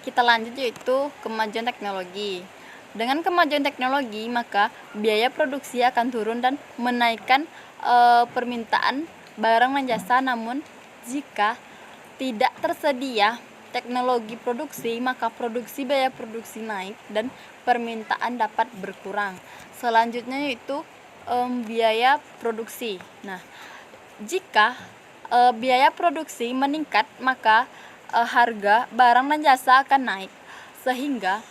kita lanjut yaitu kemajuan teknologi. Dengan kemajuan teknologi, maka biaya produksi akan turun dan menaikkan permintaan barang dan jasa. Namun jika tidak tersedia teknologi produksi, maka biaya produksi naik dan permintaan dapat berkurang. Selanjutnya yaitu biaya produksi. Nah, jika biaya produksi meningkat, maka harga barang dan jasa akan naik, sehingga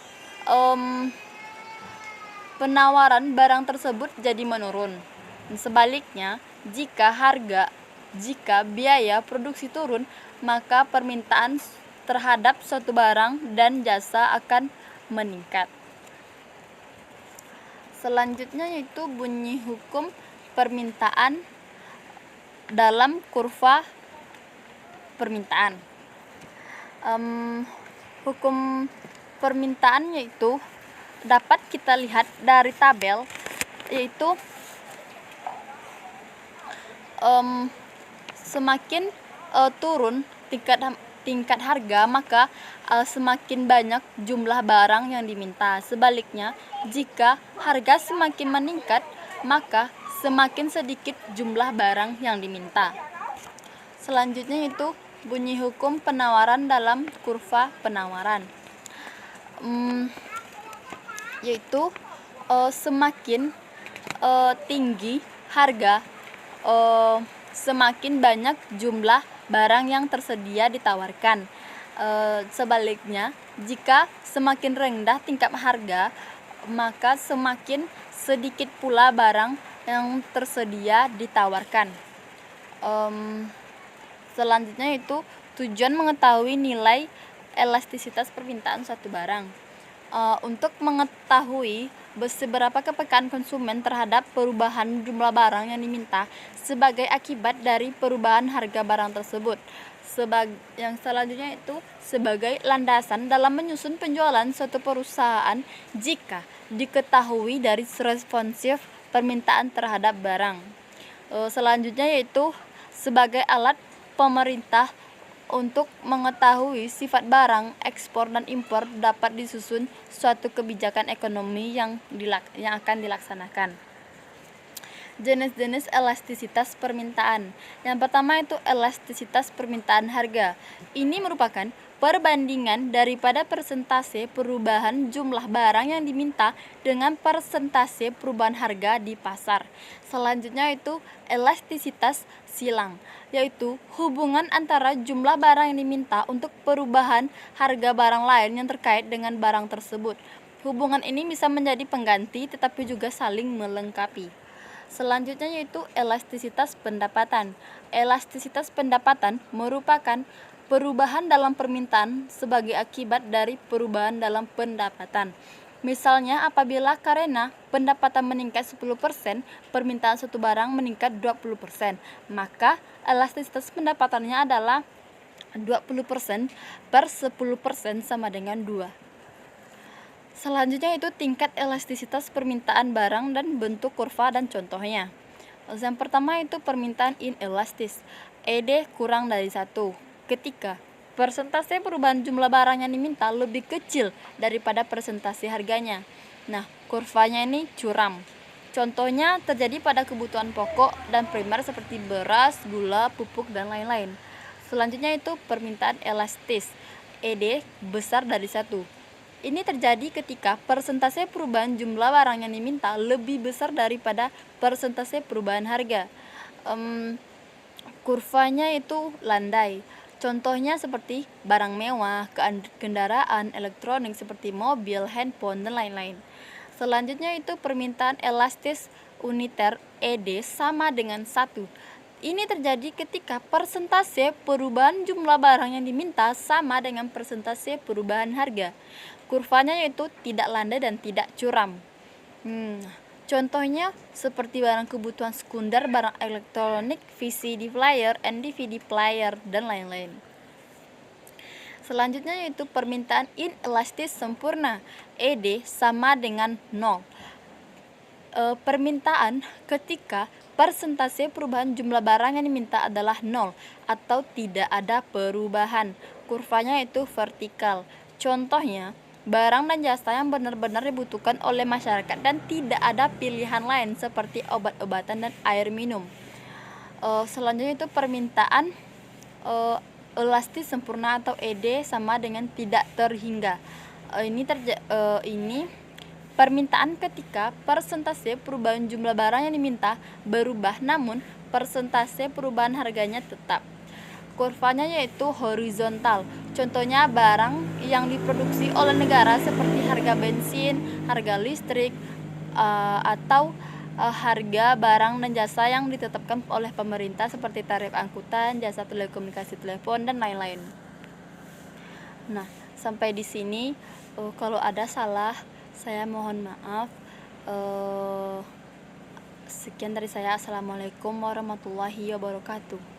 penawaran barang tersebut jadi menurun. Sebaliknya, jika biaya produksi turun, maka permintaan terhadap suatu barang dan jasa akan meningkat. Selanjutnya yaitu bunyi hukum permintaan dalam kurva permintaan. Hukum permintaan yaitu dapat kita lihat dari tabel, yaitu semakin turun tingkat harga, maka semakin banyak jumlah barang yang diminta. Sebaliknya, jika harga semakin meningkat, maka semakin sedikit jumlah barang yang diminta. Selanjutnya itu bunyi hukum penawaran dalam kurva penawaran, yaitu semakin tinggi harga, semakin banyak jumlah barang yang tersedia ditawarkan. Sebaliknya, jika semakin rendah tingkat harga, maka semakin sedikit pula barang yang tersedia ditawarkan. Selanjutnya itu tujuan mengetahui nilai elastisitas permintaan suatu barang. Untuk mengetahui seberapa kepekaan konsumen terhadap perubahan jumlah barang yang diminta sebagai akibat dari perubahan harga barang tersebut. Yang selanjutnya itu sebagai landasan dalam menyusun penjualan suatu perusahaan jika diketahui dari responsif permintaan terhadap barang. Selanjutnya yaitu sebagai alat pemerintah untuk mengetahui sifat barang ekspor dan impor dapat disusun suatu kebijakan ekonomi yang akan dilaksanakan. Jenis-jenis elastisitas permintaan. Yang pertama itu elastisitas permintaan harga. Ini merupakan perbandingan daripada persentase perubahan jumlah barang yang diminta dengan persentase perubahan harga di pasar. Selanjutnya itu elastisitas silang, yaitu hubungan antara jumlah barang yang diminta untuk perubahan harga barang lain yang terkait dengan barang tersebut. Hubungan ini bisa menjadi pengganti tetapi juga saling melengkapi. Selanjutnya yaitu elastisitas pendapatan. Elastisitas pendapatan merupakan perubahan dalam permintaan sebagai akibat dari perubahan dalam pendapatan. Misalnya apabila karena pendapatan meningkat 10%, permintaan suatu barang meningkat 20%, maka elastisitas pendapatannya adalah 20% per 10% sama dengan 2. Selanjutnya itu tingkat elastisitas permintaan barang dan bentuk kurva dan contohnya. Yang pertama itu permintaan inelastis, ED kurang dari 1. Ketika persentase perubahan jumlah barang yang diminta lebih kecil daripada persentase harganya. Nah, kurvanya ini curam. Contohnya terjadi pada kebutuhan pokok dan primer seperti beras, gula, pupuk, dan lain-lain. Selanjutnya itu permintaan elastis, ED besar dari 1. Ini terjadi ketika persentase perubahan jumlah barang yang diminta lebih besar daripada persentase perubahan harga. Kurvanya itu landai. Contohnya seperti barang mewah, kendaraan, elektronik seperti mobil, handphone, dan lain-lain. Selanjutnya itu permintaan elastis uniter, ED sama dengan 1. Ini terjadi ketika persentase perubahan jumlah barang yang diminta sama dengan persentase perubahan harga. Kurvanya yaitu tidak landai dan tidak curam. Contohnya seperti barang kebutuhan sekunder, barang elektronik, VCD player, DVD player, dan lain-lain. Selanjutnya yaitu permintaan inelastis sempurna, ED sama dengan 0. Permintaan ketika persentase perubahan jumlah barang yang diminta adalah 0 atau tidak ada perubahan. kurvanya itu vertikal. Contohnya, barang dan jasa yang benar-benar dibutuhkan oleh masyarakat dan tidak ada pilihan lain seperti obat-obatan dan air minum. Selanjutnya itu permintaan elastis sempurna atau ED sama dengan tidak terhingga. Ini permintaan ketika persentase perubahan jumlah barang yang diminta berubah namun persentase perubahan harganya tetap. Kurvanya yaitu horizontal. Contohnya barang yang diproduksi oleh negara seperti harga bensin, harga listrik, atau harga barang dan jasa yang ditetapkan oleh pemerintah seperti tarif angkutan, jasa telekomunikasi telepon, dan lain-lain. Nah, sampai di sini. Kalau ada salah, saya mohon maaf. Sekian dari saya. Assalamualaikum warahmatullahi wabarakatuh.